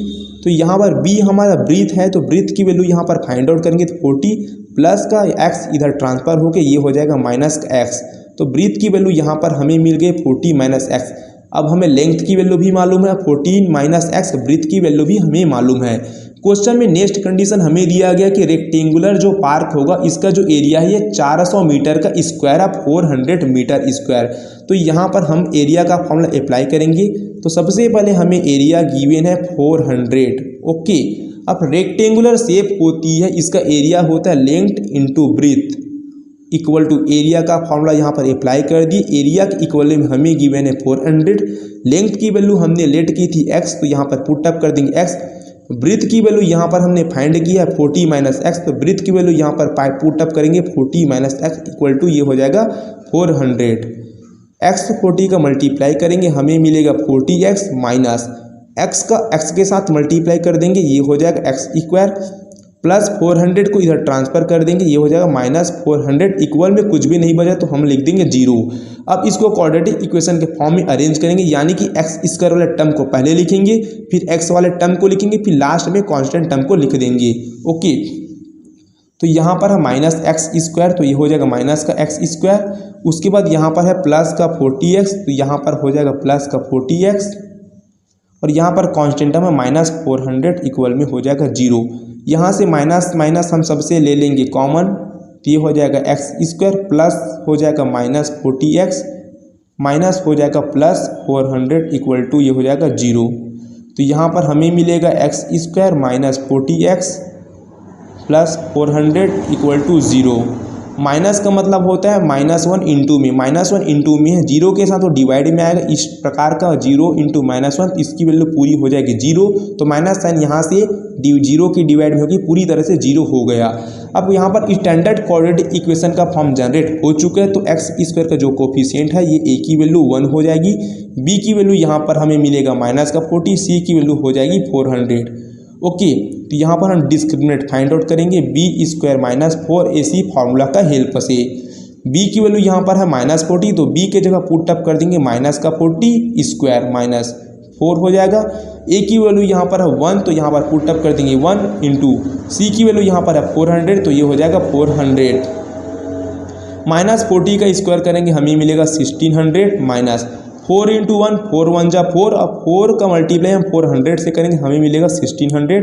तो यहाँ पर b हमारा ब्रीथ है तो ब्रीथ की वैल्यू यहाँ पर फाइंड आउट करेंगे तो 40 प्लस का x इधर ट्रांसफर होके ये हो जाएगा माइनस का x। तो ब्रीथ की वैल्यू यहाँ पर हमें मिल गई 40 माइनस x। अब हमें लेंथ की वैल्यू भी मालूम है 14 माइनस x, ब्रीथ की वैल्यू भी हमें मालूम है। क्वेश्चन में नेक्स्ट कंडीशन हमें दिया गया कि रेक्टेंगुलर जो पार्क होगा इसका जो एरिया है ये 400 मीटर का स्क्वायर है, 400 मीटर स्क्वायर। तो यहाँ पर हम एरिया का फॉर्मूला अप्लाई करेंगे। तो सबसे पहले हमें एरिया गिवन है 400। ओके, अब रेक्टेंगुलर शेप होती है, इसका एरिया होता है length into breadth equal to area का फॉर्मूला यहाँ पर अप्लाई कर दी। एरिया के इक्वल में हमें गिवन है 400। लेंथ की वैल्यू हमने लेट की थी x, तो यहाँ पर पुट अप कर देंगे x। ब्रीथ की वैल्यू यहाँ पर हमने फाइंड किया है 40 माइनस x, तो ब्रीथ की वैल्यू यहाँ पर पुट अप करेंगे 40 माइनस x इक्वल टू ये हो जाएगा 400। x 40 का मल्टीप्लाई करेंगे हमें मिलेगा 40x माइनस x का x के साथ मल्टीप्लाई कर देंगे ये हो जाएगा x स्क्वायर प्लस 400 को इधर ट्रांसफर कर देंगे ये हो जाएगा माइनस 400। इक्वल में कुछ भी नहीं बचा तो हम लिख देंगे 0। अब इसको क्वाड्रेटिक इक्वेशन के फॉर्म में अरेंज करेंगे, यानी कि x स्क्वायर वाले टर्म को पहले लिखेंगे, फिर x वाले टर्म को लिखेंगे, फिर लास्ट में कांस्टेंट टर्म को लिख देंगे। ओके, तो यहाँ पर है माइनस एक्स स्क्वायर, तो ये हो जाएगा माइनस का x स्क्वायर। उसके बाद यहाँ पर है प्लस का 40x, तो यहाँ पर हो जाएगा प्लस का 40x, और यहाँ पर कांस्टेंट टर्म है माइनस 400 इक्वल में हो जाएगा 0। यहाँ से माइनस माइनस हम सबसे ले लेंगे कॉमन, तो ये हो जाएगा एक्स स्क्वायर प्लस हो जाएगा माइनस 40x माइनस हो जाएगा प्लस 400 इक्वल टू ये हो जाएगा 0। तो यहाँ पर हमें मिलेगा X square minus 40x plus 400 equal to 0। Minus का मतलब होता है -1 इंटू में, -1 इंटू में है 0 के साथ वो डिवाइड में आएगा, इस प्रकार का 0 इंटू -1 इसकी वैल्यू पूरी हो जाएगी 0। तो माइनस साइन यहाँ से 0 की डिवाइड में होगी, पूरी तरह से 0 हो गया। अब यहाँ पर स्टैंडर्ड क्वाड्रेटिक इक्वेशन का फॉर्म जनरेट हो चुका है, तो एक्स स्क्वायर का जो कोफिशिएंट है ये ए की वैल्यू 1 हो जाएगी, बी की वैल्यू यहाँ पर हमें मिलेगा माइनस का 40, सी की वैल्यू हो जाएगी 400। ओके, तो यहाँ पर हम डिस्क्रिमिनेंट फाइंड आउट करेंगे B square minus 4ac formula का हेल्प से। b की वैल्यू यहाँ पर है -40, तो b के जगह पुट अप कर देंगे माइनस का 40 स्क्वायर माइनस 4 हो जाएगा। a की वैल्यू यहाँ पर है 1, तो यहाँ पर पुट अप कर देंगे 1 इंटू c की वैल्यू यहाँ पर है 400, तो ये हो जाएगा 400 -40 का स्क्वायर करेंगे हमें मिलेगा 1600 माइनस 4 इंटू 1 4 1 जा 4, अब 4 का मल्टीप्लाई हम 400 से करेंगे हमें मिलेगा 1600,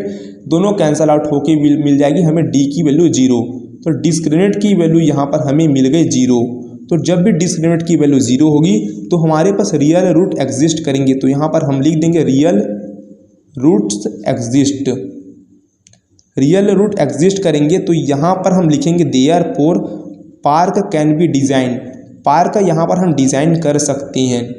दोनों कैंसल आउट होके मिल जाएगी हमें d की वैल्यू 0। तो डिस्क्रिमिनेंट की वैल्यू यहाँ पर हमें मिल गई 0। तो जब भी डिस्क्रिमिनेंट की वैल्यू 0 होगी तो हमारे पास रियल रूट एग्जिस्ट करेंगे, तो यहाँ पर हम लिख देंगे real roots exist. Real root exist करेंगे तो यहाँ पर हम लिखेंगे therefore park can be design, park यहाँ पर हम डिजाइन कर सकते हैं।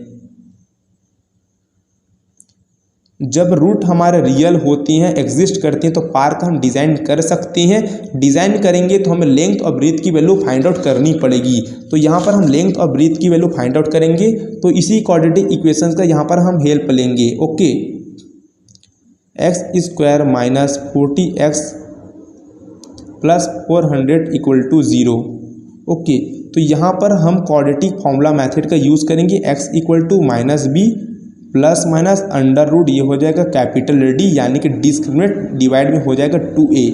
जब रूट हमारे रियल होती हैं एग्जिस्ट करती हैं तो पार्क हम डिज़ाइन कर सकते हैं। डिज़ाइन करेंगे तो हमें लेंथ और ब्रीथ की वैल्यू फाइंड आउट करनी पड़ेगी, तो यहाँ पर हम लेंथ और ब्रीथ की वैल्यू फाइंड आउट करेंगे, तो इसी क्वाड्रेटिक इक्वेशंस का यहाँ पर हम हेल्प लेंगे। Okay, X square minus 40x plus 400 equal to 0। Okay, तो यहाँ पर हम क्वाड्रेटिक फॉर्मूला मेथड का यूज़ करेंगे। x equal to -b plus minus under root, ये हो जाएगा कैपिटल D, यानी कि डिस्क्रिमिनेंट डिवाइड में हो जाएगा 2a।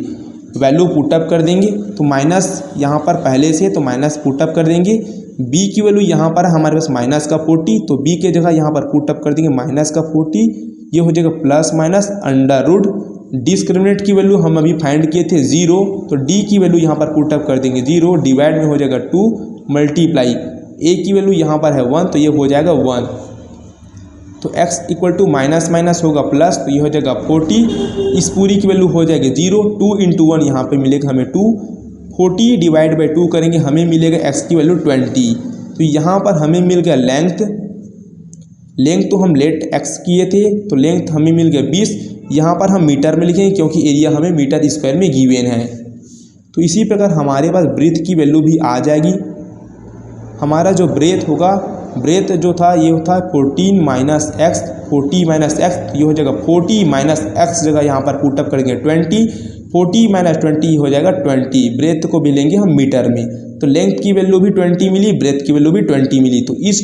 वैल्यू पुटअप कर देंगे तो माइनस यहाँ पर पहले से, तो माइनस पुटअप कर देंगे। b की वैल्यू यहाँ पर हमारे पास माइनस का 40, तो b के जगह यहाँ पर पुटअप कर देंगे माइनस का 40, ये हो जाएगा plus minus under root. Discriminant की वैल्यू हम अभी फाइंड किए थे 0, तो d की वैल्यू यहाँ पर पुटअप कर देंगे 0, डिवाइड में हो जाएगा 2 मल्टीप्लाई a की वैल्यू यहाँ पर है 1, तो ये हो जाएगा 1। तो x equal to minus minus होगा प्लस, तो ये हो जाएगा 40, इस पूरी की वैल्यू हो जाएगी 0, 2 इंटू 1 यहाँ पर मिलेगा हमें 2, 40 डिवाइड बाई 2 करेंगे हमें मिलेगा x की वैल्यू 20। तो यहाँ पर हमें मिल गया लेंथ तो हम लेट x किए थे, तो लेंथ हमें मिल गया 20, यहाँ पर हम मीटर में लिखेंगे क्योंकि एरिया हमें मीटर स्क्वायर में गिवन है। तो इसी प्रकार हमारे पास ब्रीथ की वैल्यू भी आ जाएगी। हमारा जो ब्रेथ होगा, ब्रेथ जो था ये था 14 माइनस एक्स, 40 माइनस एक्स, ये हो जाएगा 40 माइनस एक्स जगह यहाँ पर पुटअप करेंगे 20, 40 माइनस 20 हो जाएगा 20। ब्रेथ को भी लेंगे हम मीटर में, तो लेंथ की वैल्यू भी 20 मिली, ब्रेथ की वैल्यू भी 20 मिली। तो इस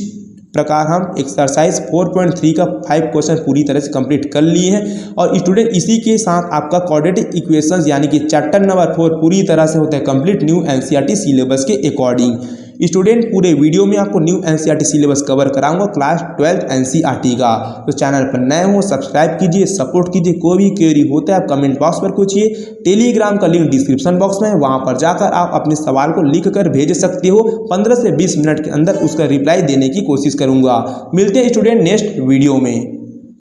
प्रकार हम एक्सरसाइज 4.3 का 5 क्वेश्चन पूरी तरह से कंप्लीट कर लिए हैं। और स्टूडेंट इसी के साथ आपका क्वाड्रेटिक इक्वेशंस यानी कि चैप्टर नंबर 4 पूरी तरह से होता है कंप्लीट न्यू एनसीईआरटी सिलेबस के अकॉर्डिंग। स्टूडेंट पूरे वीडियो में आपको न्यू एनसीईआरटी सिलेबस कवर कराऊंगा क्लास 12th एनसीईआरटी का। तो चैनल पर नए हो सब्सक्राइब कीजिए, सपोर्ट कीजिए। कोई भी क्वेरी होता है आप कमेंट बॉक्स पर पूछिए। टेलीग्राम का लिंक डिस्क्रिप्शन बॉक्स में है, वहां पर जाकर आप अपने सवाल को लिख कर भेज सकते हो। 15 से 20 मिनट के अंदर उसका रिप्लाई देने की कोशिश करूंगा। मिलते हैं स्टूडेंट नेक्स्ट वीडियो में।